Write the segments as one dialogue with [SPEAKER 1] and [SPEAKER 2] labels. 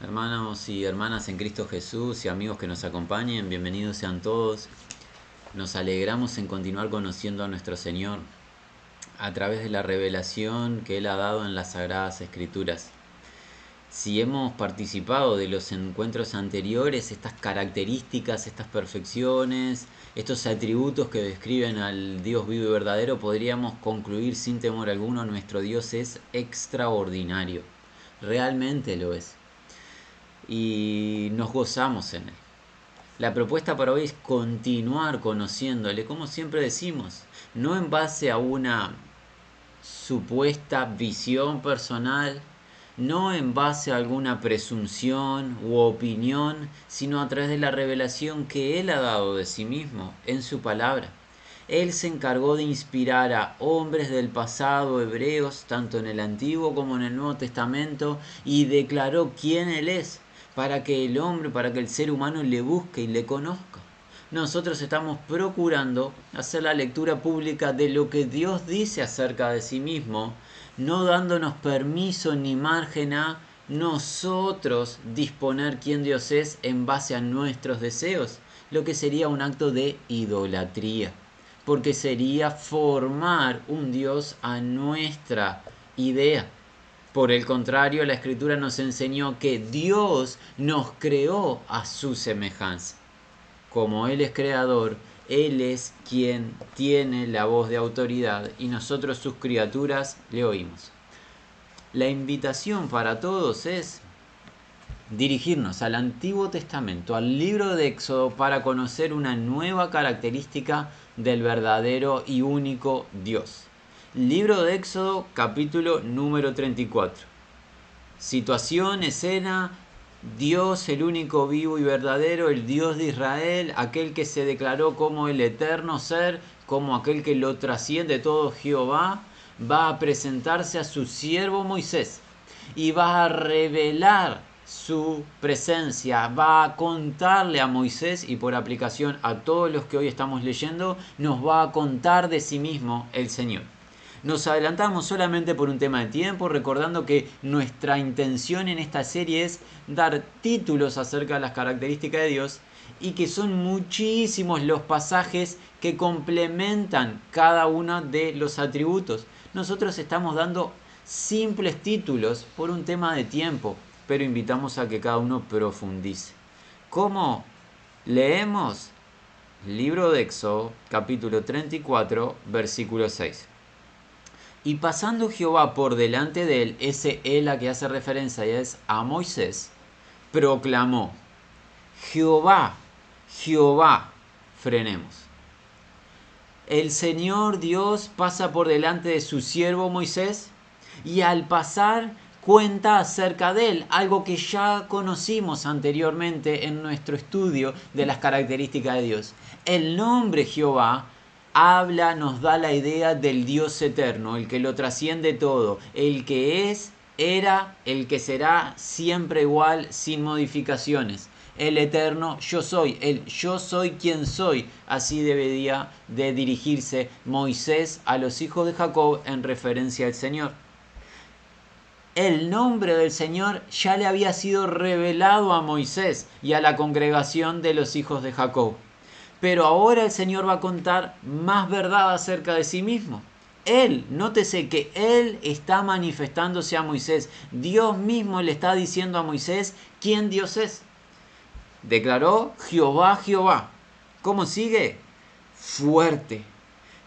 [SPEAKER 1] Hermanos y hermanas en Cristo Jesús y amigos que nos acompañen, bienvenidos sean todos. Nos alegramos en continuar conociendo a nuestro Señor a través de la revelación que Él ha dado en las Sagradas Escrituras. Si hemos participado de los encuentros anteriores, estas características, estas perfecciones, estos atributos que describen al Dios vivo y verdadero, podríamos concluir sin temor alguno: nuestro Dios es extraordinario. Realmente lo es. Y nos gozamos en Él. La propuesta para hoy es continuar conociéndole, como siempre decimos, no en base a una supuesta visión personal, no en base a alguna presunción u opinión, sino a través de la revelación que Él ha dado de sí mismo en su palabra. Él se encargó de inspirar a hombres del pasado hebreos, tanto en el Antiguo como en el Nuevo Testamento, y declaró quién Él es, para que el hombre, para que el ser humano le busque y le conozca. Nosotros estamos procurando hacer la lectura pública de lo que Dios dice acerca de sí mismo, no dándonos permiso ni margen a nosotros disponer quién Dios es en base a nuestros deseos, lo que sería un acto de idolatría, porque sería formar un Dios a nuestra idea. Por el contrario, la Escritura nos enseñó que Dios nos creó a su semejanza. Como Él es creador, Él es quien tiene la voz de autoridad y nosotros, sus criaturas, le oímos. La invitación para todos es dirigirnos al Antiguo Testamento, al libro de Éxodo, para conocer una nueva característica del verdadero y único Dios. Libro de Éxodo, capítulo número 34. Situación, escena: Dios, el único vivo y verdadero, el Dios de Israel, aquel que se declaró como el eterno ser, como aquel que lo trasciende todo, Jehová, va a presentarse a su siervo Moisés y va a revelar su presencia, va a contarle a Moisés, y por aplicación a todos los que hoy estamos leyendo, nos va a contar de sí mismo el Señor. Nos adelantamos solamente por un tema de tiempo, recordando que nuestra intención en esta serie es dar títulos acerca de las características de Dios, y que son muchísimos los pasajes que complementan cada uno de los atributos. Nosotros estamos dando simples títulos por un tema de tiempo, pero invitamos a que cada uno profundice. ¿Cómo? Leemos libro de Éxodo, capítulo 34, versículo 6. Y pasando Jehová por delante de él, ese él a que hace referencia es a Moisés, proclamó: Jehová, Jehová, frenemos. El Señor Dios pasa por delante de su siervo Moisés y al pasar cuenta acerca de él, algo que ya conocimos anteriormente en nuestro estudio de las características de Dios. El nombre Jehová habla, nos da la idea del Dios eterno, el que lo trasciende todo, el que es, era, el que será, siempre igual, sin modificaciones. El eterno yo soy, el yo soy quien soy. Así debería de dirigirse Moisés a los hijos de Jacob en referencia al Señor. El nombre del Señor ya le había sido revelado a Moisés y a la congregación de los hijos de Jacob. Pero ahora el Señor va a contar más verdad acerca de sí mismo. Él, nótese que Él está manifestándose a Moisés. Dios mismo le está diciendo a Moisés quién Dios es. Declaró: Jehová, Jehová. ¿Cómo sigue? Fuerte,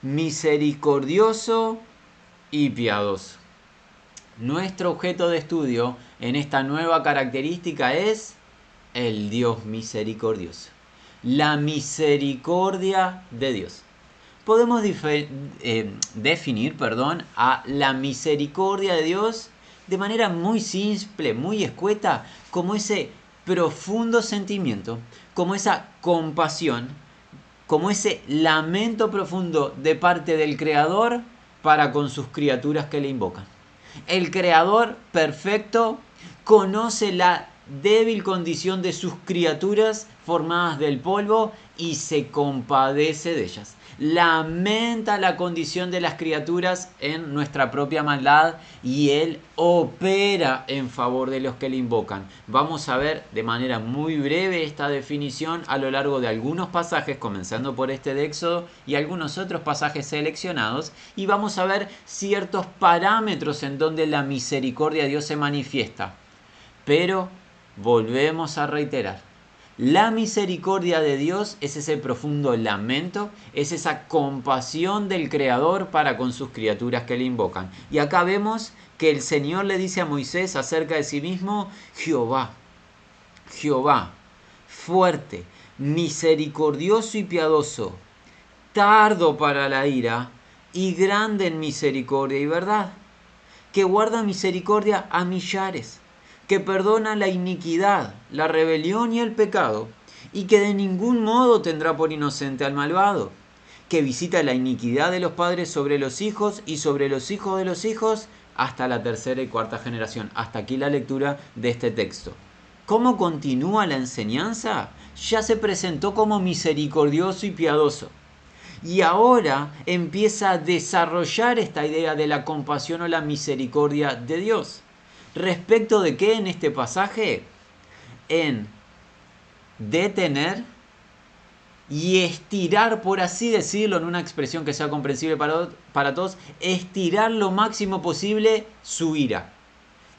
[SPEAKER 1] misericordioso y piadoso. Nuestro objeto de estudio en esta nueva característica es el Dios misericordioso. La misericordia de Dios. Podemos definir a la misericordia de Dios de manera muy simple, muy escueta, como ese profundo sentimiento, como esa compasión, como ese lamento profundo de parte del Creador para con sus criaturas que le invocan. El Creador perfecto conoce la débil condición de sus criaturas formadas del polvo y se compadece de ellas. Lamenta la condición de las criaturas en nuestra propia maldad y Él opera en favor de los que le invocan. Vamos a ver de manera muy breve esta definición a lo largo de algunos pasajes, comenzando por este de Éxodo y algunos otros pasajes seleccionados, y vamos a ver ciertos parámetros en donde la misericordia de Dios se manifiesta. Pero volvemos a reiterar. La misericordia de Dios es ese profundo lamento, es esa compasión del Creador para con sus criaturas que le invocan. Y acá vemos que el Señor le dice a Moisés acerca de sí mismo: Jehová, Jehová, fuerte, misericordioso y piadoso, tardo para la ira y grande en misericordia y verdad, que guarda misericordia a millares, que perdona la iniquidad, la rebelión y el pecado, y que de ningún modo tendrá por inocente al malvado, que visita la iniquidad de los padres sobre los hijos y sobre los hijos de los hijos hasta la tercera y cuarta generación. Hasta aquí la lectura de este texto. ¿Cómo continúa la enseñanza? Ya se presentó como misericordioso y piadoso. Y ahora empieza a desarrollar esta idea de la compasión o la misericordia de Dios. ¿Respecto de qué en este pasaje? En detener y estirar, por así decirlo, en una expresión que sea comprensible para todos, estirar lo máximo posible su ira.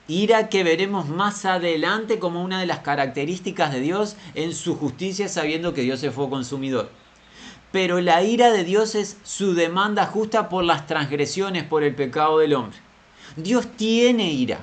[SPEAKER 1] Ira que veremos más adelante como una de las características de Dios en su justicia, sabiendo que Dios es fuego consumidor. Pero la ira de Dios es su demanda justa por las transgresiones, por el pecado del hombre. Dios tiene ira.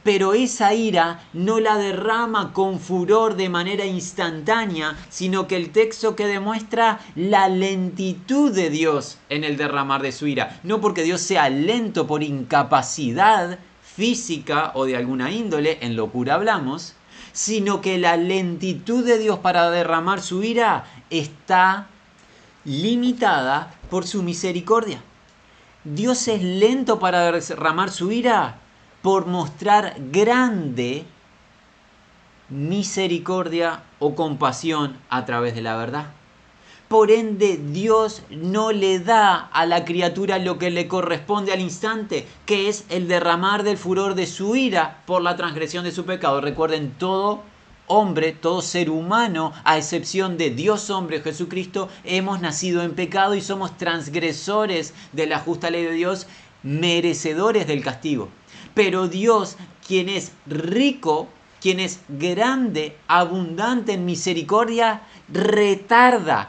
[SPEAKER 1] Pero esa ira no la derrama con furor de manera instantánea, sino que el texto que demuestra la lentitud de Dios en el derramar de su ira. No porque Dios sea lento por incapacidad física o de alguna índole, en locura hablamos, sino que la lentitud de Dios para derramar su ira está limitada por su misericordia. Dios es lento para derramar su ira por mostrar grande misericordia o compasión a través de la verdad. Por ende, Dios no le da a la criatura lo que le corresponde al instante, que es el derramar del furor de su ira por la transgresión de su pecado. Recuerden, todo hombre, todo ser humano, a excepción de Dios hombre Jesucristo, hemos nacido en pecado y somos transgresores de la justa ley de Dios, merecedores del castigo. Pero Dios, quien es rico, quien es grande, abundante en misericordia, retrasa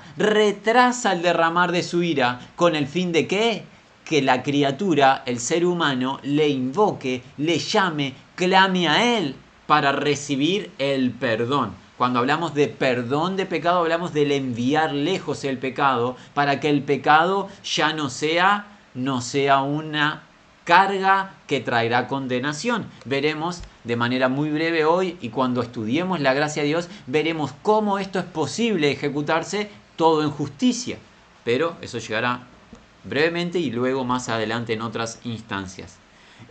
[SPEAKER 1] el derramar de su ira, con el fin de ¿qué? Que la criatura, el ser humano, le invoque, le llame, clame a Él para recibir el perdón. Cuando hablamos de perdón de pecado, hablamos del enviar lejos el pecado, para que el pecado ya no sea una carga que traerá condenación. Veremos de manera muy breve hoy, y cuando estudiemos la gracia de Dios, veremos cómo esto es posible ejecutarse todo en justicia. Pero eso llegará brevemente y luego más adelante en otras instancias.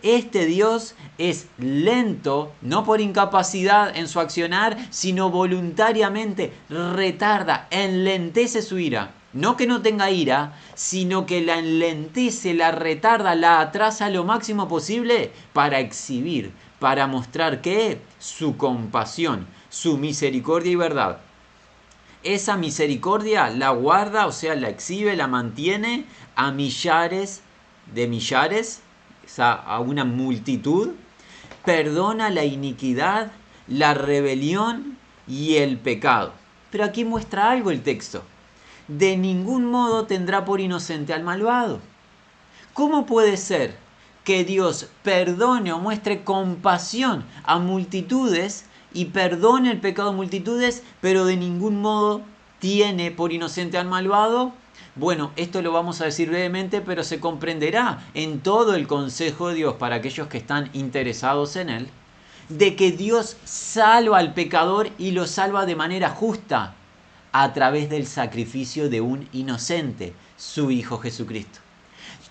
[SPEAKER 1] Este Dios es lento, no por incapacidad en su accionar, sino voluntariamente retarda, enlentece su ira. No que no tenga ira, sino que la enlentece, la retarda, la atrasa lo máximo posible para exhibir, para mostrar que su compasión, su misericordia y verdad. Esa misericordia la guarda, o sea, la exhibe, la mantiene a millares de millares, a una multitud, perdona la iniquidad, la rebelión y el pecado. Pero aquí muestra algo el texto. De ningún modo tendrá por inocente al malvado. ¿Cómo puede ser que Dios perdone o muestre compasión a multitudes y perdone el pecado de multitudes, pero de ningún modo tiene por inocente al malvado? Bueno, esto lo vamos a decir brevemente, pero se comprenderá en todo el consejo de Dios para aquellos que están interesados en él, de que Dios salva al pecador y lo salva de manera justa a través del sacrificio de un inocente, su Hijo Jesucristo.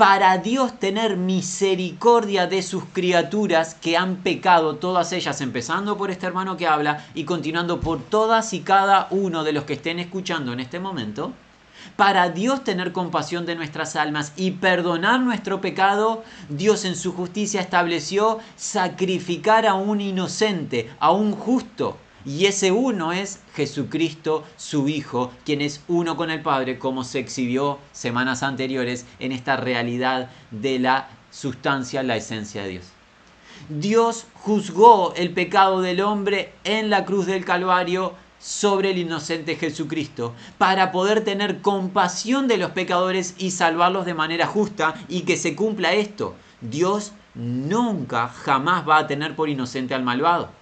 [SPEAKER 1] para Dios tener misericordia de sus criaturas que han pecado, todas ellas, empezando por este hermano que habla y continuando por todas y cada uno de los que estén escuchando en este momento. Para Dios tener compasión de nuestras almas y perdonar nuestro pecado, Dios en su justicia estableció sacrificar a un inocente, a un justo. Y ese uno es Jesucristo, su Hijo, quien es uno con el Padre, como se exhibió semanas anteriores en esta realidad de la sustancia, la esencia de Dios. Dios juzgó el pecado del hombre en la cruz del Calvario sobre el inocente Jesucristo, para poder tener compasión de los pecadores y salvarlos de manera justa, y que se cumpla esto. Dios nunca, jamás va a tener por inocente al malvado.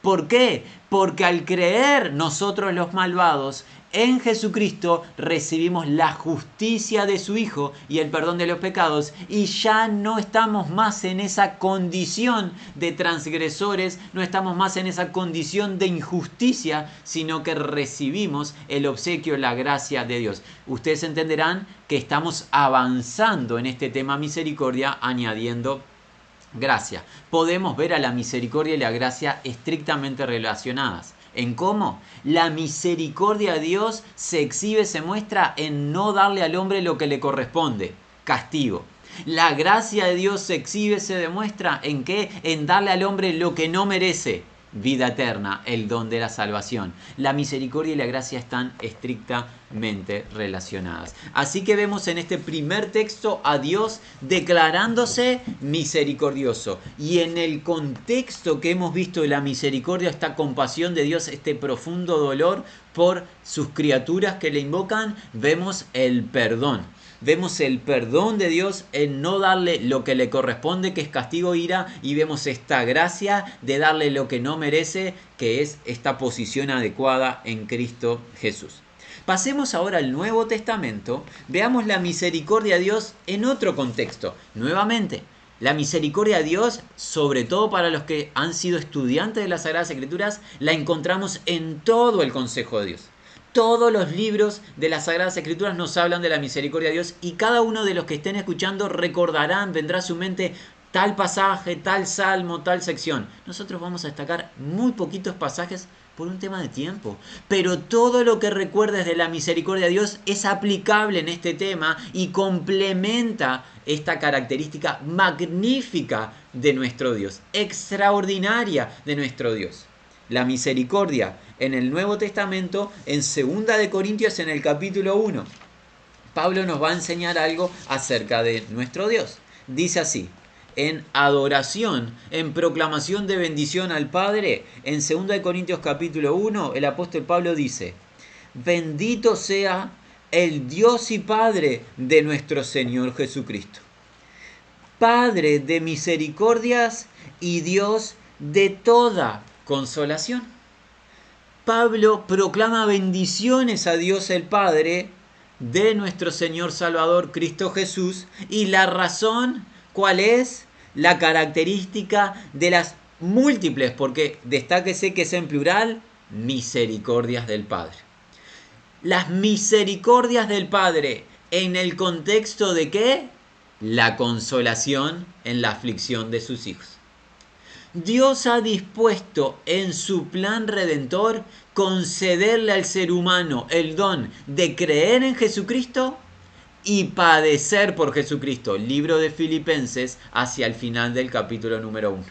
[SPEAKER 1] ¿Por qué? Porque al creer nosotros los malvados en Jesucristo recibimos la justicia de su Hijo y el perdón de los pecados, y ya no estamos más en esa condición de transgresores, no estamos más en esa condición de injusticia, sino que recibimos el obsequio, la gracia de Dios. Ustedes entenderán que estamos avanzando en este tema misericordia, añadiendo gracia. Podemos ver a la misericordia y la gracia estrictamente relacionadas. ¿En cómo? La misericordia de Dios se exhibe, se muestra en no darle al hombre lo que le corresponde, castigo. La gracia de Dios se exhibe, se demuestra ¿en qué? En darle al hombre lo que no merece, vida eterna, el don de la salvación. La misericordia y la gracia están estrictamente relacionadas. Así que vemos en este primer texto a Dios declarándose misericordioso. Y en el contexto que hemos visto de la misericordia, esta compasión de Dios, este profundo dolor por sus criaturas que le invocan, vemos el perdón. Vemos el perdón de Dios en no darle lo que le corresponde, que es castigo, ira, y vemos esta gracia de darle lo que no merece, que es esta posición adecuada en Cristo Jesús. Pasemos ahora al Nuevo Testamento, veamos la misericordia de Dios en otro contexto. Nuevamente, la misericordia de Dios, sobre todo para los que han sido estudiantes de las Sagradas Escrituras, la encontramos en todo el consejo de Dios. Todos los libros de las Sagradas Escrituras nos hablan de la misericordia de Dios, y cada uno de los que estén escuchando recordarán, vendrá a su mente tal pasaje, tal salmo, tal sección. Nosotros vamos a destacar muy poquitos pasajes por un tema de tiempo, pero todo lo que recuerdes de la misericordia de Dios es aplicable en este tema y complementa esta característica magnífica de nuestro Dios, extraordinaria de nuestro Dios. La misericordia en el Nuevo Testamento, en 2 de Corintios, en el capítulo 1. Pablo nos va a enseñar algo acerca de nuestro Dios. Dice así: en adoración, en proclamación de bendición al Padre, en 2 de Corintios capítulo 1, el apóstol Pablo dice: bendito sea el Dios y Padre de nuestro Señor Jesucristo, Padre de misericordias y Dios de toda consolación. Pablo proclama bendiciones a Dios el Padre de nuestro Señor Salvador Cristo Jesús, y la razón, ¿cuál es? La característica de las múltiples, porque destáquese que es en plural, misericordias del Padre. Las misericordias del Padre, ¿en el contexto de qué? La consolación en la aflicción de sus hijos. Dios ha dispuesto en su plan redentor concederle al ser humano el don de creer en Jesucristo y padecer por Jesucristo. Libro de Filipenses, hacia el final del capítulo número 1.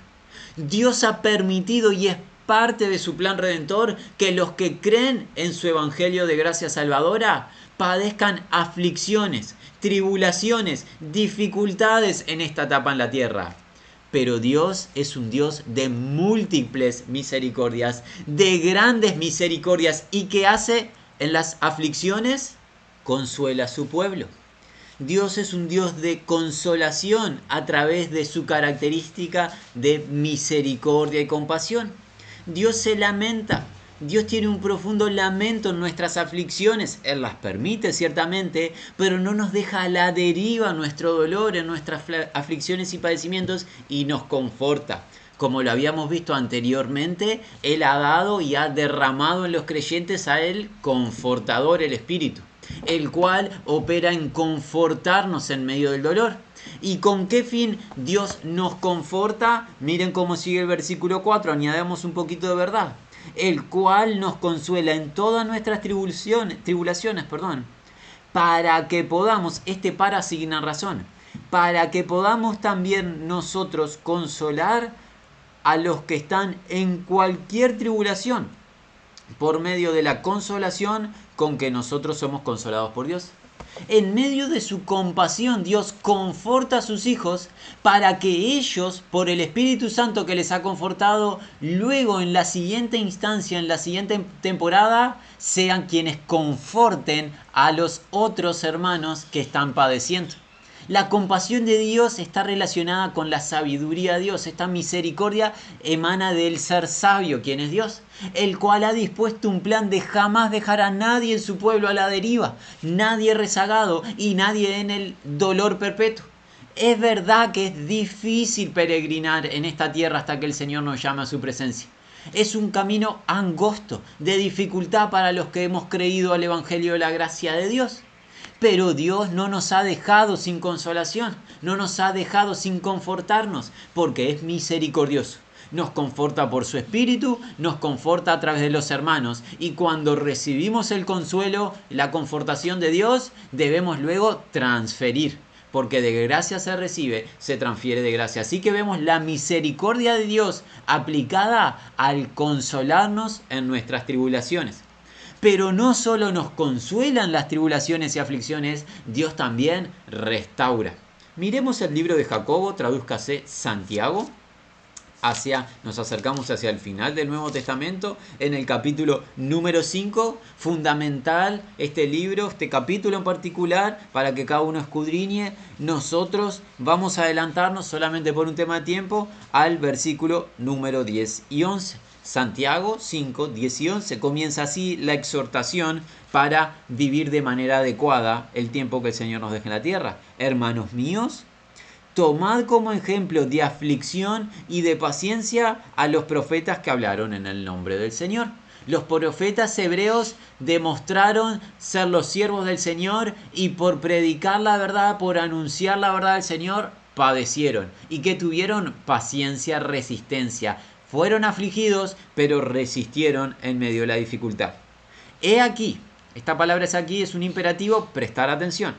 [SPEAKER 1] Dios ha permitido, y es parte de su plan redentor, que los que creen en su evangelio de gracia salvadora padezcan aflicciones, tribulaciones, dificultades en esta etapa en la tierra. Pero Dios es un Dios de múltiples misericordias, de grandes misericordias, y que hace en las aflicciones, consuela a su pueblo. Dios es un Dios de consolación a través de su característica de misericordia y compasión. Dios se lamenta. Dios tiene un profundo lamento en nuestras aflicciones. Él las permite ciertamente, pero no nos deja a la deriva nuestro dolor en nuestras aflicciones y padecimientos, y nos conforta. Como lo habíamos visto anteriormente, Él ha dado y ha derramado en los creyentes a Él confortador, el Espíritu. el cual opera en confortarnos en medio del dolor. ¿Y con qué fin Dios nos conforta? Miren cómo sigue el versículo 4, añadamos un poquito de verdad. El cual nos consuela en todas nuestras tribulaciones, para que podamos, para asignar razón, para que podamos también nosotros consolar a los que están en cualquier tribulación, por medio de la consolación con que nosotros somos consolados por Dios. En medio de su compasión, Dios conforta a sus hijos para que ellos, por el Espíritu Santo que les ha confortado, luego en la siguiente instancia, en la siguiente temporada, sean quienes conforten a los otros hermanos que están padeciendo. La compasión de Dios está relacionada con la sabiduría de Dios. Esta misericordia emana del ser sabio, quien es Dios, el cual ha dispuesto un plan de jamás dejar a nadie en su pueblo a la deriva, nadie rezagado y nadie en el dolor perpetuo. Es verdad que es difícil peregrinar en esta tierra hasta que el Señor nos llame a su presencia. Es un camino angosto, de dificultad para los que hemos creído al Evangelio de la gracia de Dios. Pero Dios no nos ha dejado sin consolación, no nos ha dejado sin confortarnos, porque es misericordioso. Nos conforta por su Espíritu, nos conforta a través de los hermanos. Y cuando recibimos el consuelo, la confortación de Dios, debemos luego transferir. Porque de gracia se recibe, se transfiere de gracia. Así que vemos la misericordia de Dios aplicada al consolarnos en nuestras tribulaciones. Pero no solo nos consuelan las tribulaciones y aflicciones, Dios también restaura. Miremos el libro de Jacobo, tradúzcase Santiago. Nos acercamos hacia el final del Nuevo Testamento, en el capítulo número 5, fundamental este libro, este capítulo en particular, para que cada uno escudriñe. Nosotros vamos a adelantarnos solamente por un tema de tiempo al versículo número 10 y 11. Santiago 5, 10 y 11. Comienza así la exhortación para vivir de manera adecuada el tiempo que el Señor nos deje en la tierra. Hermanos míos, tomad como ejemplo de aflicción y de paciencia a los profetas que hablaron en el nombre del Señor. Los profetas hebreos demostraron ser los siervos del Señor y por predicar la verdad, por anunciar la verdad del Señor, padecieron. ¿Y que tuvieron? Paciencia, resistencia. Fueron afligidos, pero resistieron en medio de la dificultad. He aquí, esta palabra es aquí, es un imperativo, prestar atención.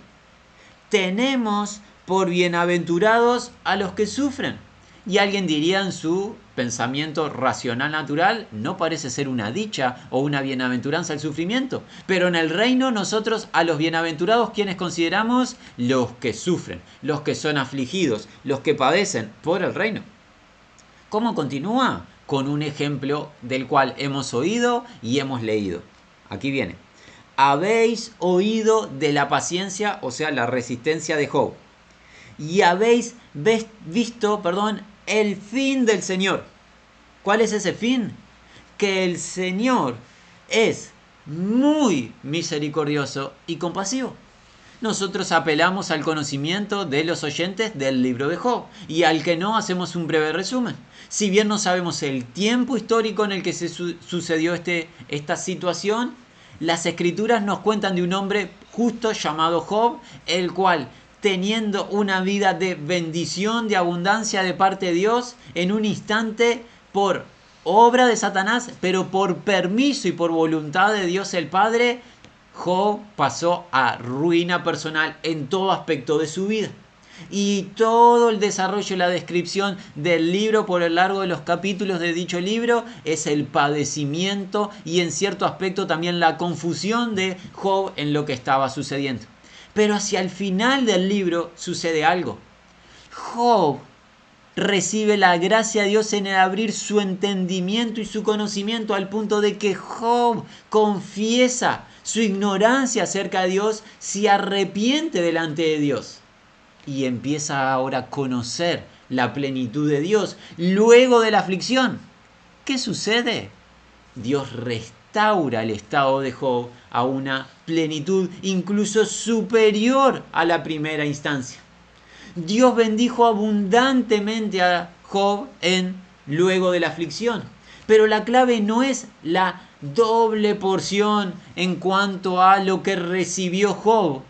[SPEAKER 1] Tenemos por bienaventurados a los que sufren. Y alguien diría en su pensamiento racional natural, no parece ser una dicha o una bienaventuranza el sufrimiento. Pero en el reino nosotros a los bienaventurados, ¿quiénes consideramos? Los que sufren, los que son afligidos, los que padecen por el reino. ¿Cómo continúa? Con un ejemplo del cual hemos oído y hemos leído. Aquí viene. Habéis oído de la paciencia, o sea, la resistencia de Job. Y habéis visto, el fin del Señor. ¿Cuál es ese fin? Que el Señor es muy misericordioso y compasivo. Nosotros apelamos al conocimiento de los oyentes del libro de Job y al que no hacemos un breve resumen. Si bien no sabemos el tiempo histórico en el que se sucedió esta situación, las escrituras nos cuentan de un hombre justo llamado Job, el cual, teniendo una vida de bendición, de abundancia de parte de Dios, en un instante, por obra de Satanás, pero por permiso y por voluntad de Dios el Padre, Job pasó a ruina personal en todo aspecto de su vida. Y todo el desarrollo y la descripción del libro por el largo de los capítulos de dicho libro es el padecimiento y en cierto aspecto también la confusión de Job en lo que estaba sucediendo. Pero hacia el final del libro sucede algo. Job recibe la gracia de Dios en el abrir su entendimiento y su conocimiento al punto de que Job confiesa su ignorancia acerca de Dios, se arrepiente delante de Dios y empieza ahora a conocer la plenitud de Dios luego de la aflicción. ¿Qué sucede? Dios restaura el estado de Job a una plenitud incluso superior a la primera instancia. Dios bendijo abundantemente a Job luego de la aflicción. Pero la clave no es la doble porción en cuanto a lo que recibió Job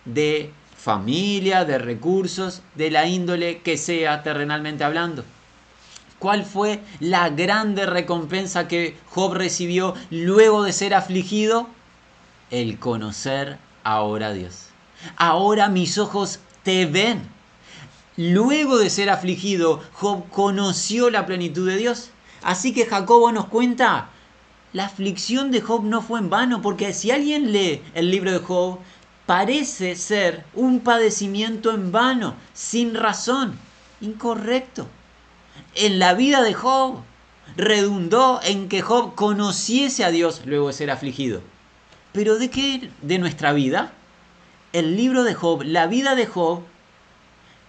[SPEAKER 1] de familia, de recursos, de la índole que sea terrenalmente hablando. ¿Cuál fue la grande recompensa que Job recibió luego de ser afligido? El conocer ahora a Dios. Ahora mis ojos te ven. Luego de ser afligido, Job conoció la plenitud de Dios. Así que Jacobo nos cuenta, la aflicción de Job no fue en vano, porque si alguien lee el libro de Job, parece ser un padecimiento en vano, sin razón, incorrecto. En la vida de Job redundó en que Job conociese a Dios luego de ser afligido. ¿Pero de qué? ¿De nuestra vida? El libro de Job, la vida de Job,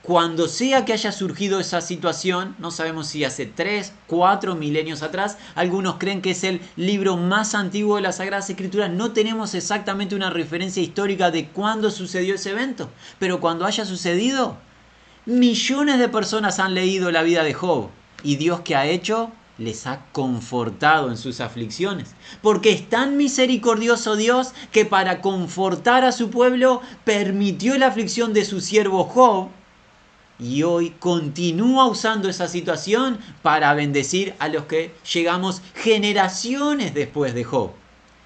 [SPEAKER 1] cuando sea que haya surgido esa situación, no sabemos si hace 3, 4 milenios atrás, algunos creen que es el libro más antiguo de las Sagradas Escrituras, no tenemos exactamente una referencia histórica de cuándo sucedió ese evento, pero cuando haya sucedido, millones de personas han leído la vida de Job, y Dios, ¿qué ha hecho? Les ha confortado en sus aflicciones, porque es tan misericordioso Dios que para confortar a su pueblo permitió la aflicción de su siervo Job, y hoy continúa usando esa situación para bendecir a los que llegamos generaciones después de Job.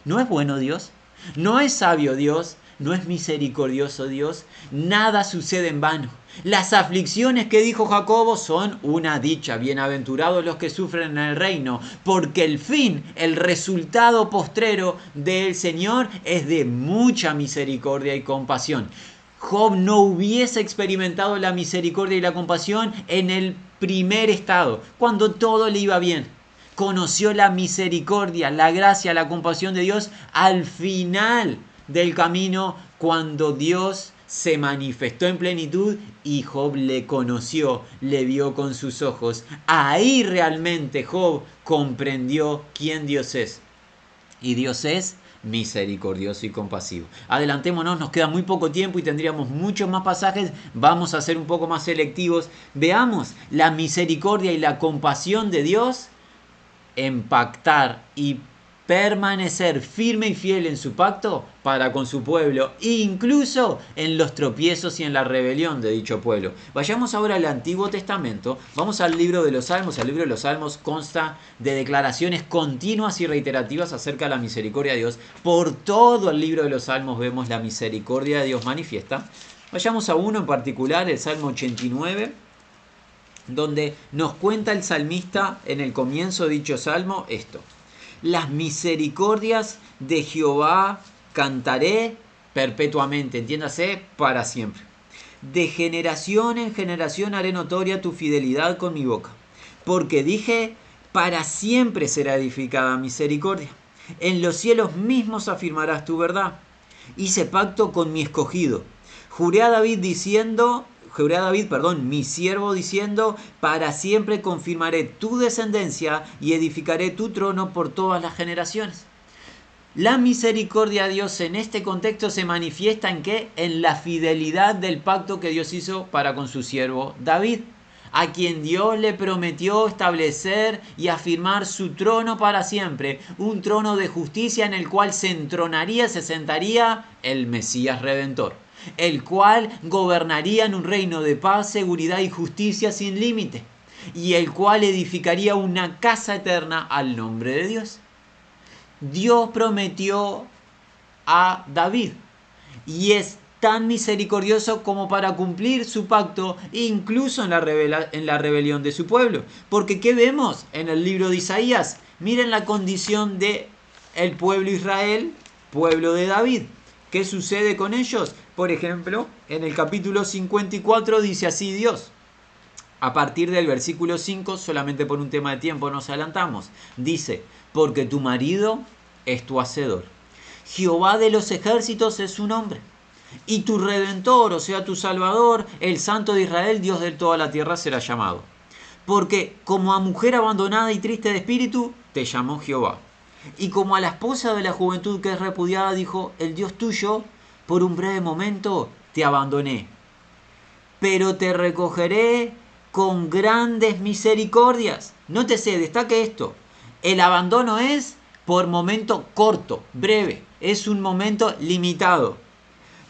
[SPEAKER 1] ¿No es bueno Dios? ¿No es sabio Dios? ¿No es misericordioso Dios? Nada sucede en vano. Las aflicciones que dijo Jacobo son una dicha. Bienaventurados los que sufren en el reino, porque el fin, el resultado postrero del Señor es de mucha misericordia y compasión. Job no hubiese experimentado la misericordia y la compasión en el primer estado, cuando todo le iba bien. Conoció la misericordia, la gracia, la compasión de Dios al final del camino, cuando Dios se manifestó en plenitud y Job le conoció, le vio con sus ojos. Ahí realmente Job comprendió quién Dios es. Y Dios es misericordioso y compasivo. Adelantémonos, nos queda muy poco tiempo y tendríamos muchos más pasajes. Vamos a ser un poco más selectivos. Veamos la misericordia y la compasión de Dios en pactar y permanecer firme y fiel en su pacto para con su pueblo, incluso en los tropiezos y en la rebelión de dicho pueblo. Vayamos ahora al Antiguo Testamento, vamos al libro de los Salmos. El libro de los Salmos consta de declaraciones continuas y reiterativas acerca de la misericordia de Dios. Por todo el libro de los Salmos vemos la misericordia de Dios manifiesta. Vayamos a uno en particular, el Salmo 89, donde nos cuenta el salmista en el comienzo de dicho salmo esto: las misericordias de Jehová cantaré perpetuamente, entiéndase, para siempre. De generación en generación haré notoria tu fidelidad con mi boca, porque dije, para siempre será edificada misericordia. En los cielos mismos afirmarás tu verdad. Hice pacto con mi escogido. Juré a David, mi siervo, diciendo, para siempre confirmaré tu descendencia y edificaré tu trono por todas las generaciones. La misericordia de Dios en este contexto se manifiesta en ¿qué? En la fidelidad del pacto que Dios hizo para con su siervo David, a quien Dios le prometió establecer y afirmar su trono para siempre, un trono de justicia en el cual se sentaría el Mesías Redentor, el cual gobernaría en un reino de paz, seguridad y justicia sin límite, y el cual edificaría una casa eterna al nombre de Dios. Dios prometió a David y es tan misericordioso como para cumplir su pacto, incluso en la rebelión de su pueblo. Porque ¿qué vemos en el libro de Isaías? Miren la condición de el pueblo Israel, pueblo de David. ¿Qué sucede con ellos? Por ejemplo, en el capítulo 54 dice así Dios. A partir del versículo 5, solamente por un tema de tiempo nos adelantamos. Dice, porque tu marido es tu hacedor. Jehová de los ejércitos es su nombre. Y tu Redentor, o sea, tu Salvador, el Santo de Israel, Dios de toda la tierra, será llamado. Porque como a mujer abandonada y triste de espíritu, te llamó Jehová. Y como a la esposa de la juventud que es repudiada, dijo, el Dios tuyo, por un breve momento te abandoné. Pero te recogeré con grandes misericordias. Nótese, destaque esto. El abandono es por momento corto, breve, es un momento limitado.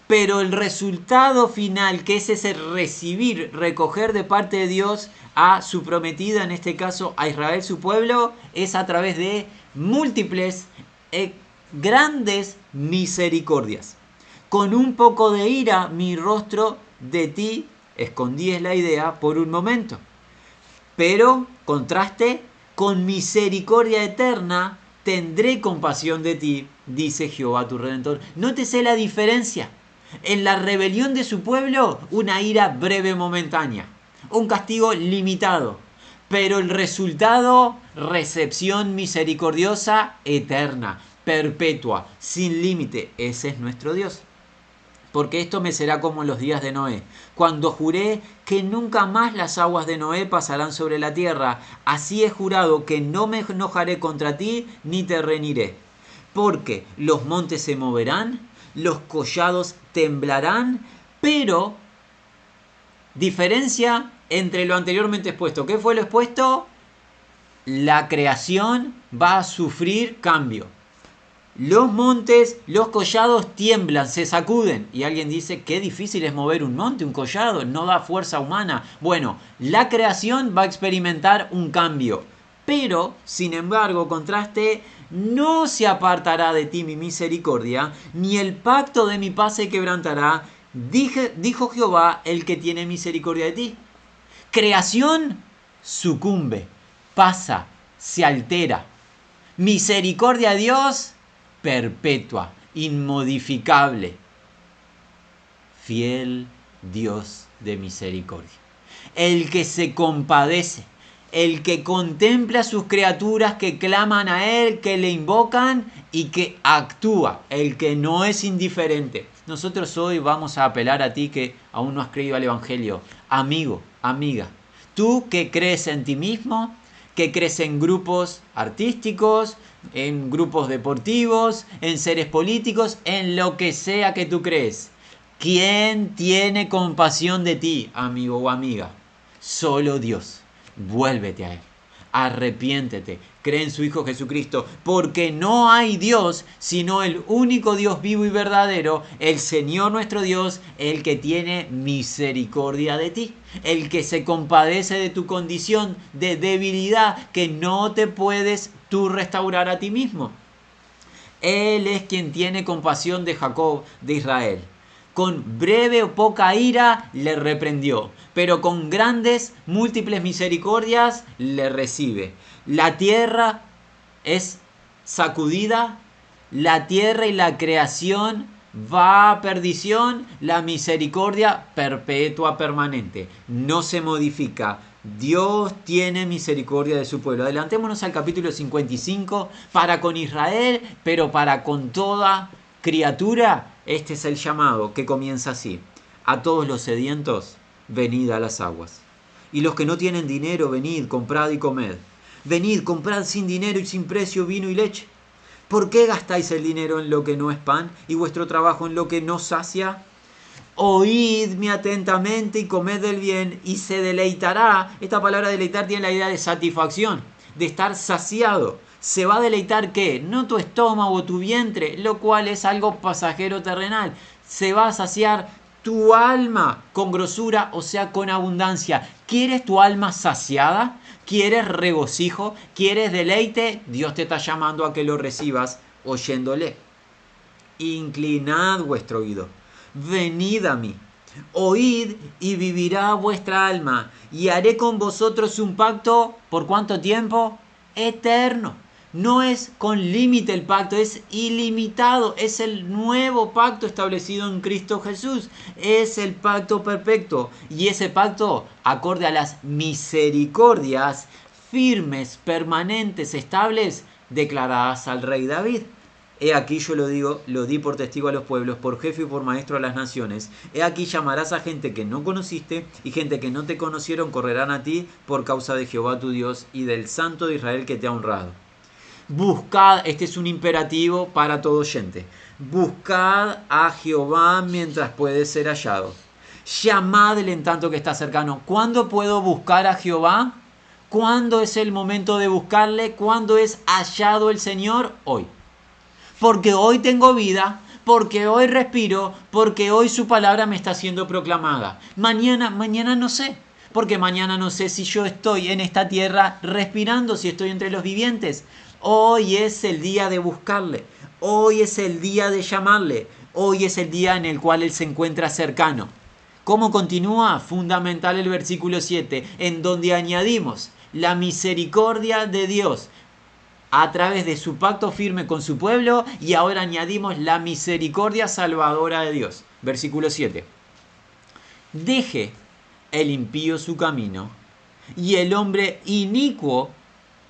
[SPEAKER 1] Pero el resultado final, que es ese recibir, recoger de parte de Dios a su prometida, en este caso a Israel, su pueblo, es a través de múltiples, grandes misericordias. Con un poco de ira, mi rostro de ti escondí, es la idea, por un momento. Pero, contraste, con misericordia eterna tendré compasión de ti, dice Jehová tu Redentor. Nótese la diferencia. En la rebelión de su pueblo, una ira breve momentánea, un castigo limitado, pero el resultado, recepción misericordiosa eterna, perpetua, sin límite. Ese es nuestro Dios. Porque esto me será como en los días de Noé, cuando juré que nunca más las aguas de Noé pasarán sobre la tierra. Así he jurado que no me enojaré contra ti, ni te reniré. Porque los montes se moverán, los collados temblarán, pero diferencia entre lo anteriormente expuesto. ¿Qué fue lo expuesto? La creación va a sufrir cambio. Los montes, los collados tiemblan, se sacuden. Y alguien dice, qué difícil es mover un monte, un collado, no da fuerza humana. Bueno, la creación va a experimentar un cambio. Pero, sin embargo, contraste, no se apartará de ti mi misericordia, ni el pacto de mi paz se quebrantará, dijo Jehová, el que tiene misericordia de ti. Creación sucumbe, pasa, se altera. Misericordia de Dios perpetua, inmodificable, fiel Dios de misericordia. El que se compadece, el que contempla a sus criaturas que claman a Él, que le invocan y que actúa, el que no es indiferente. Nosotros hoy vamos a apelar a ti que aún no has creído al Evangelio. Amigo, amiga, tú que crees en ti mismo, que crees en grupos artísticos, en grupos deportivos, en seres políticos, en lo que sea que tú crees. ¿Quién tiene compasión de ti, amigo o amiga? Solo Dios. Vuélvete a Él. Arrepiéntete. Cree en su Hijo Jesucristo. Porque no hay Dios sino el único Dios vivo y verdadero, el Señor nuestro Dios, el que tiene misericordia de ti. El que se compadece de tu condición de debilidad que no te puedes tú restaurar a ti mismo. Él es quien tiene compasión de Jacob, de Israel. Con breve o poca ira le reprendió, pero con grandes, múltiples misericordias le recibe. La tierra es sacudida, la tierra y la creación va a perdición, la misericordia perpetua, permanente, no se modifica. Dios tiene misericordia de su pueblo. Adelantémonos al capítulo 55, para con Israel, pero para con toda criatura. Este es el llamado que comienza así: a todos los sedientos, venid a las aguas. Y los que no tienen dinero, venid, comprad y comed. Venid, comprad sin dinero y sin precio vino y leche. ¿Por qué gastáis el dinero en lo que no es pan y vuestro trabajo en lo que no sacia? Oídme atentamente y comed del bien y se deleitará. Esta palabra deleitar tiene la idea de satisfacción, de estar saciado. ¿Se va a deleitar qué? No tu estómago o tu vientre, lo cual es algo pasajero terrenal. Se va a saciar tu alma con grosura, o sea, con abundancia. ¿Quieres tu alma saciada? ¿Quieres regocijo? ¿Quieres deleite? Dios te está llamando a que lo recibas oyéndole. Inclinad vuestro oído. Venid a mí. Oíd y vivirá vuestra alma. Y haré con vosotros un pacto. ¿Por cuánto tiempo? Eterno. No es con límite el pacto, es ilimitado. Es el nuevo pacto establecido en Cristo Jesús. Es el pacto perfecto. Y ese pacto, acorde a las misericordias firmes, permanentes, estables, declaradas al rey David. He aquí yo lo di por testigo a los pueblos, por jefe y por maestro a las naciones. He aquí llamarás a gente que no conociste, y gente que no te conocieron correrán a ti por causa de Jehová tu Dios y del Santo de Israel que te ha honrado. Buscad, este es un imperativo para todo oyente, buscad a Jehová mientras puede ser hallado. Llamadle en tanto que está cercano. ¿Cuándo puedo buscar a Jehová? ¿Cuándo es el momento de buscarle? ¿Cuándo es hallado el Señor? Hoy. Porque hoy tengo vida, porque hoy respiro, porque hoy su palabra me está siendo proclamada. Mañana no sé. Porque mañana no sé si yo estoy en esta tierra respirando, si estoy entre los vivientes. Hoy es el día de buscarle. Hoy es el día de llamarle. Hoy es el día en el cual Él se encuentra cercano. ¿Cómo continúa? Fundamental el versículo 7, en donde añadimos la misericordia de Dios a través de su pacto firme con su pueblo, y ahora añadimos la misericordia salvadora de Dios. Versículo 7. Deje el impío su camino y el hombre inicuo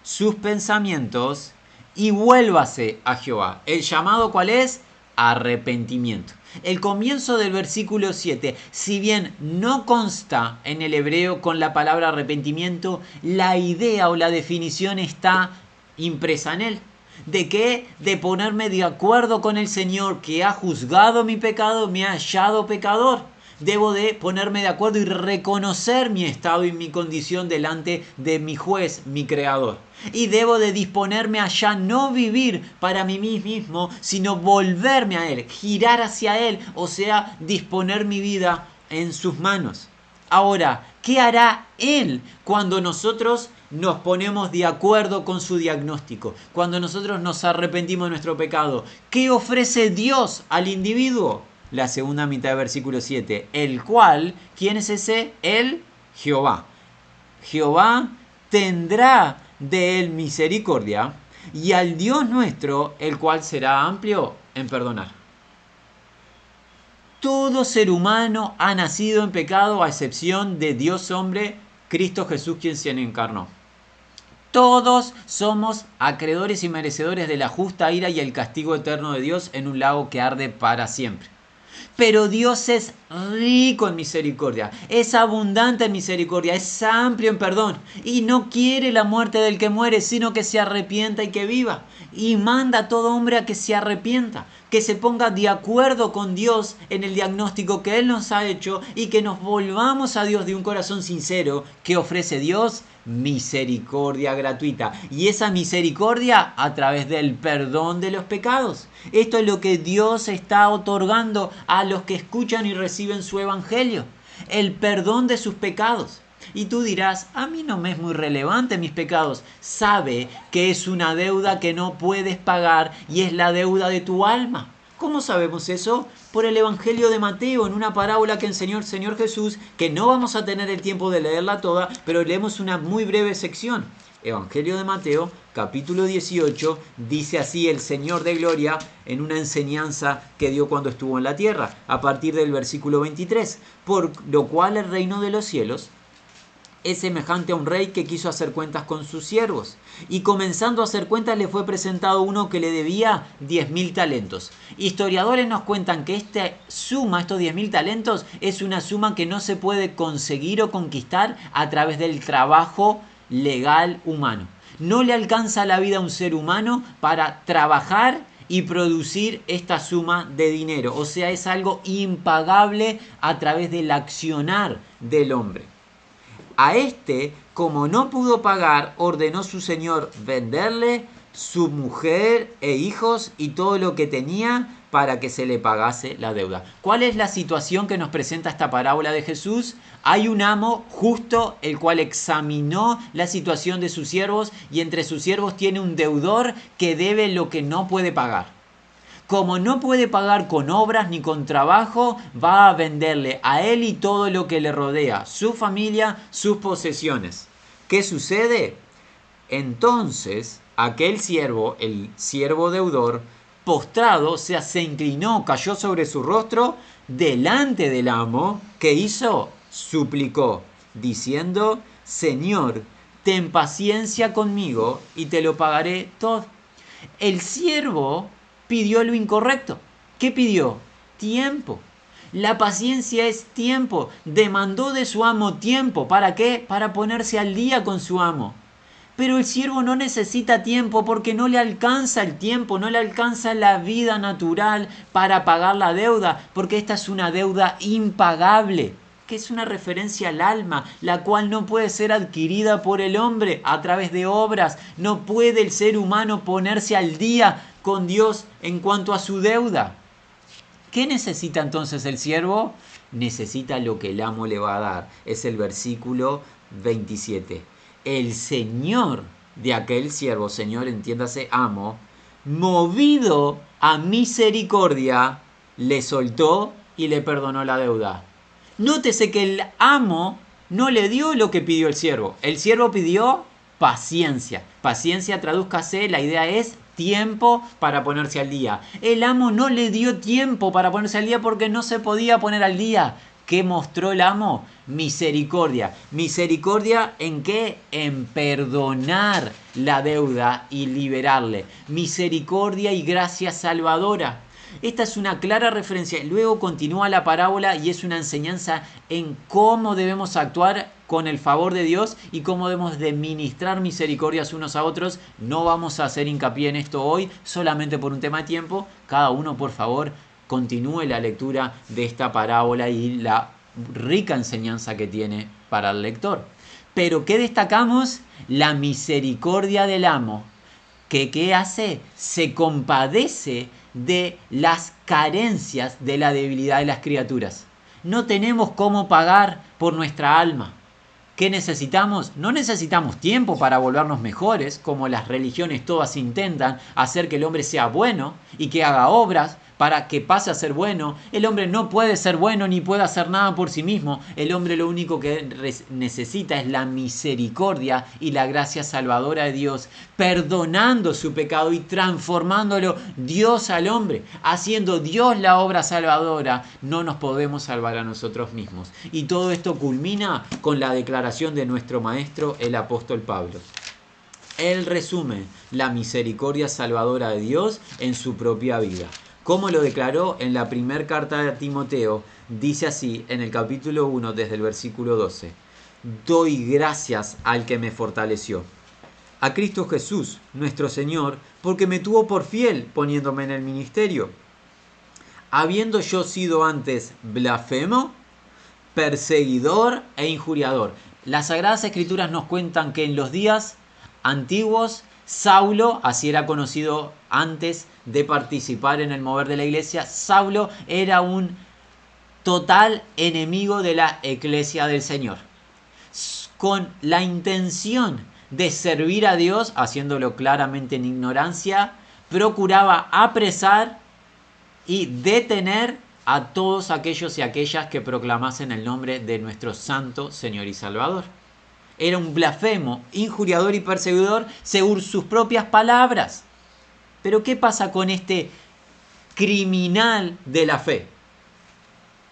[SPEAKER 1] sus pensamientos y vuélvase a Jehová. ¿El llamado cuál es? Arrepentimiento. El comienzo del versículo 7, si bien no consta en el hebreo con la palabra arrepentimiento, la idea o la definición está impresa en él. ¿De qué? De ponerme de acuerdo con el Señor que ha juzgado mi pecado, me ha hallado pecador. Debo de ponerme de acuerdo y reconocer mi estado y mi condición delante de mi juez, mi creador. Y debo de disponerme a ya no vivir para mí mismo, sino volverme a Él, girar hacia Él, o sea, disponer mi vida en sus manos. Ahora, ¿qué hará Él cuando nosotros nos ponemos de acuerdo con su diagnóstico? Cuando nosotros nos arrepentimos de nuestro pecado, ¿qué ofrece Dios al individuo? La segunda mitad del versículo 7, el cual, ¿quién es ese? El Jehová. Jehová tendrá de él misericordia, y al Dios nuestro, el cual será amplio en perdonar. Todo ser humano ha nacido en pecado, a excepción de Dios hombre, Cristo Jesús, quien se encarnó. Todos somos acreedores y merecedores de la justa ira y el castigo eterno de Dios en un lago que arde para siempre. Pero Dios es rico en misericordia, es abundante en misericordia, es amplio en perdón y no quiere la muerte del que muere, sino que se arrepienta y que viva. Y manda a todo hombre a que se arrepienta, que se ponga de acuerdo con Dios en el diagnóstico que Él nos ha hecho y que nos volvamos a Dios de un corazón sincero que ofrece Dios misericordia gratuita. Y esa misericordia a través del perdón de los pecados. Esto es lo que Dios está otorgando a los que escuchan y reciben su evangelio. El perdón de sus pecados. Y tú dirás, a mí no me es muy relevante mis pecados. Sabe que es una deuda que no puedes pagar y es la deuda de tu alma. ¿Cómo sabemos eso? Por el Evangelio de Mateo, en una parábola que enseñó el Señor Jesús, que no vamos a tener el tiempo de leerla toda, pero leemos una muy breve sección. Evangelio de Mateo, capítulo 18, dice así el Señor de Gloria en una enseñanza que dio cuando estuvo en la tierra, a partir del versículo 23. Por lo cual el reino de los cielos es semejante a un rey que quiso hacer cuentas con sus siervos. Y comenzando a hacer cuentas le fue presentado uno que le debía 10.000 talentos. Historiadores nos cuentan que esta suma, estos 10.000 talentos, es una suma que no se puede conseguir o conquistar a través del trabajo legal humano. No le alcanza la vida a un ser humano para trabajar y producir esta suma de dinero. O sea, es algo impagable a través del accionar del hombre. A este, como no pudo pagar, ordenó su señor venderle su mujer e hijos y todo lo que tenía para que se le pagase la deuda. ¿Cuál es la situación que nos presenta esta parábola de Jesús? Hay un amo justo el cual examinó la situación de sus siervos y entre sus siervos tiene un deudor que debe lo que no puede pagar. Como no puede pagar con obras ni con trabajo, va a venderle a él y todo lo que le rodea, su familia, sus posesiones. ¿Qué sucede? Entonces, aquel siervo, el siervo deudor, postrado, o sea, se inclinó, cayó sobre su rostro delante del amo. ¿Qué hizo? Suplicó, diciendo, Señor, ten paciencia conmigo y te lo pagaré todo. El siervo pidió lo incorrecto. ¿Qué pidió? Tiempo. La paciencia es tiempo. Demandó de su amo tiempo. ¿Para qué? Para ponerse al día con su amo. Pero el siervo no necesita tiempo porque no le alcanza el tiempo, no le alcanza la vida natural para pagar la deuda, porque esta es una deuda impagable. que es una referencia al alma, la cual no puede ser adquirida por el hombre a través de obras. No puede el ser humano ponerse al día con Dios en cuanto a su deuda. ¿Qué necesita entonces el siervo? Necesita lo que el amo le va a dar. Es el versículo 27. El señor de aquel siervo, señor, entiéndase amo, movido a misericordia, le soltó y le perdonó la deuda. Nótese que el amo no le dio lo que pidió el siervo. El siervo pidió paciencia. Paciencia, tradúzcase, la idea es tiempo para ponerse al día. El amo no le dio tiempo para ponerse al día porque no se podía poner al día. ¿Qué mostró el amo? Misericordia. ¿Misericordia en qué? En perdonar la deuda y liberarle. Misericordia y gracia salvadora. Esta es una clara referencia. Luego continúa la parábola y es una enseñanza en cómo debemos actuar con el favor de Dios y cómo debemos de ministrar misericordias unos a otros. No vamos a hacer hincapié en esto hoy, solamente por un tema de tiempo. Cada uno, por favor, continúe la lectura de esta parábola y la rica enseñanza que tiene para el lector. Pero ¿qué destacamos? La misericordia del amo. ¿Qué hace? Se compadece de las carencias, de la debilidad de las criaturas. No tenemos cómo pagar por nuestra alma. ¿Qué necesitamos? No necesitamos tiempo para volvernos mejores, como las religiones todas intentan hacer que el hombre sea bueno y que haga obras para que pase a ser bueno. El hombre no puede ser bueno ni puede hacer nada por sí mismo. El hombre lo único que necesita es la misericordia y la gracia salvadora de Dios, perdonando su pecado y transformándolo Dios al hombre, haciendo Dios la obra salvadora. No nos podemos salvar a nosotros mismos. Y todo esto culmina con la declaración de nuestro maestro, el apóstol Pablo. Él resume la misericordia salvadora de Dios en su propia vida. Como lo declaró en la primera carta de Timoteo, dice así en el capítulo 1 desde el versículo 12. Doy gracias al que me fortaleció, a Cristo Jesús, nuestro Señor, porque me tuvo por fiel poniéndome en el ministerio. Habiendo yo sido antes blasfemo, perseguidor e injuriador. Las Sagradas Escrituras nos cuentan que en los días antiguos, Saulo, así era conocido antes de participar en el mover de la iglesia, Saulo era un total enemigo de la iglesia del Señor. Con la intención de servir a Dios, haciéndolo claramente en ignorancia, procuraba apresar y detener a todos aquellos y aquellas que proclamasen el nombre de nuestro Santo Señor y Salvador. Era un blasfemo, injuriador y perseguidor según sus propias palabras. Pero ¿qué pasa con este criminal de la fe?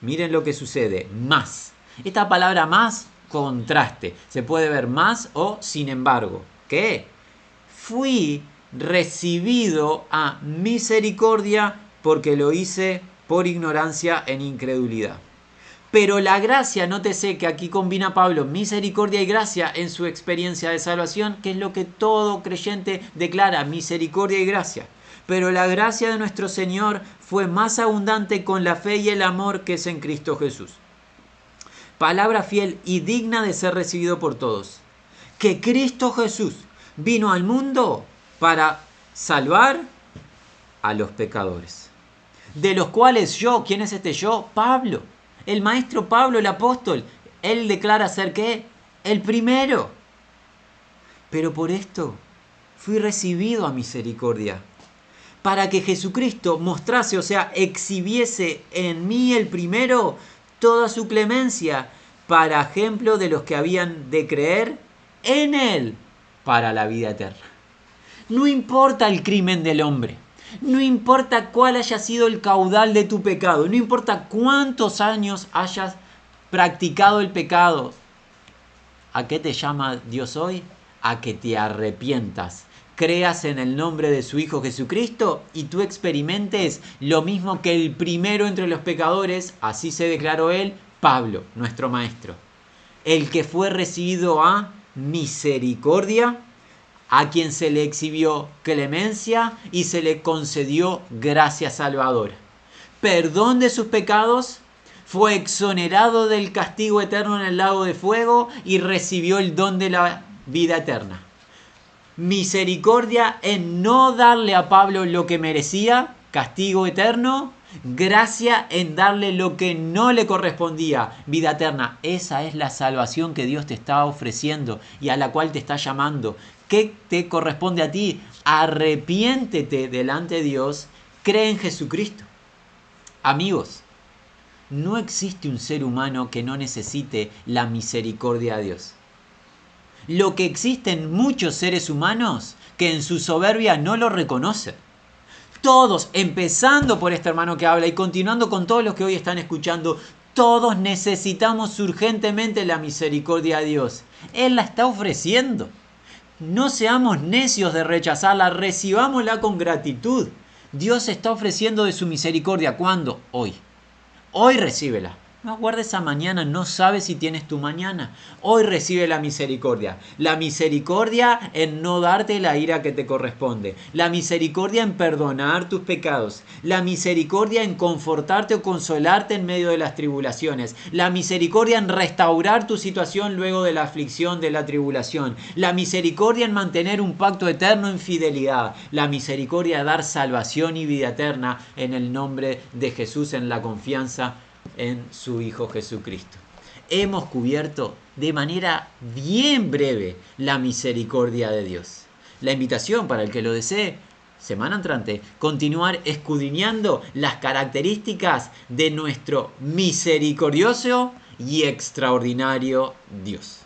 [SPEAKER 1] Miren lo que sucede. Más. Esta palabra más, contraste. Se puede ver más o sin embargo. ¿Qué? Fui recibido a misericordia porque lo hice por ignorancia en incredulidad. Pero la gracia, nótese que aquí combina Pablo misericordia y gracia en su experiencia de salvación, que es lo que todo creyente declara, misericordia y gracia. Pero la gracia de nuestro Señor fue más abundante con la fe y el amor que es en Cristo Jesús. Palabra fiel y digna de ser recibido por todos. Que Cristo Jesús vino al mundo para salvar a los pecadores. De los cuales yo, ¿quién es este yo? Pablo. El maestro Pablo, el apóstol, él declara ser ¿qué? El primero. Pero por esto fui recibido a misericordia, para que Jesucristo mostrase, o sea, exhibiese en mí el primero toda su clemencia, para ejemplo de los que habían de creer en él para la vida eterna. No importa el crimen del hombre. No importa cuál haya sido el caudal de tu pecado, no importa cuántos años hayas practicado el pecado. ¿A qué te llama Dios hoy? A que te arrepientas, creas en el nombre de su Hijo Jesucristo y tú experimentes lo mismo que el primero entre los pecadores, así se declaró él, Pablo, nuestro maestro. El que fue recibido a misericordia, a quien se le exhibió clemencia y se le concedió gracia salvadora. Perdón de sus pecados, fue exonerado del castigo eterno en el lago de fuego y recibió el don de la vida eterna. Misericordia en no darle a Pablo lo que merecía, castigo eterno. Gracia en darle lo que no le correspondía, vida eterna. Esa es la salvación que Dios te está ofreciendo y a la cual te está llamando. ¿Qué te corresponde a ti? Arrepiéntete delante de Dios, cree en Jesucristo. Amigos, no existe un ser humano que no necesite la misericordia de Dios. Lo que existen muchos seres humanos que en su soberbia no lo reconocen. Todos, empezando por este hermano que habla y continuando con todos los que hoy están escuchando, todos necesitamos urgentemente la misericordia de Dios. Él la está ofreciendo. No seamos necios de rechazarla, recibámosla con gratitud. Dios está ofreciendo de su misericordia. ¿Cuándo? Hoy. Hoy recíbela. No aguardes a mañana, no sabes si tienes tu mañana. Hoy recibe la misericordia. La misericordia en no darte la ira que te corresponde. La misericordia en perdonar tus pecados. La misericordia en confortarte o consolarte en medio de las tribulaciones. La misericordia en restaurar tu situación luego de la aflicción, de la tribulación. La misericordia en mantener un pacto eterno en fidelidad. La misericordia de dar salvación y vida eterna en el nombre de Jesús, en la confianza en su Hijo Jesucristo. Hemos cubierto de manera bien breve la misericordia de Dios. La invitación para el que lo desee, semana entrante, continuar escudriñando las características de nuestro misericordioso y extraordinario Dios.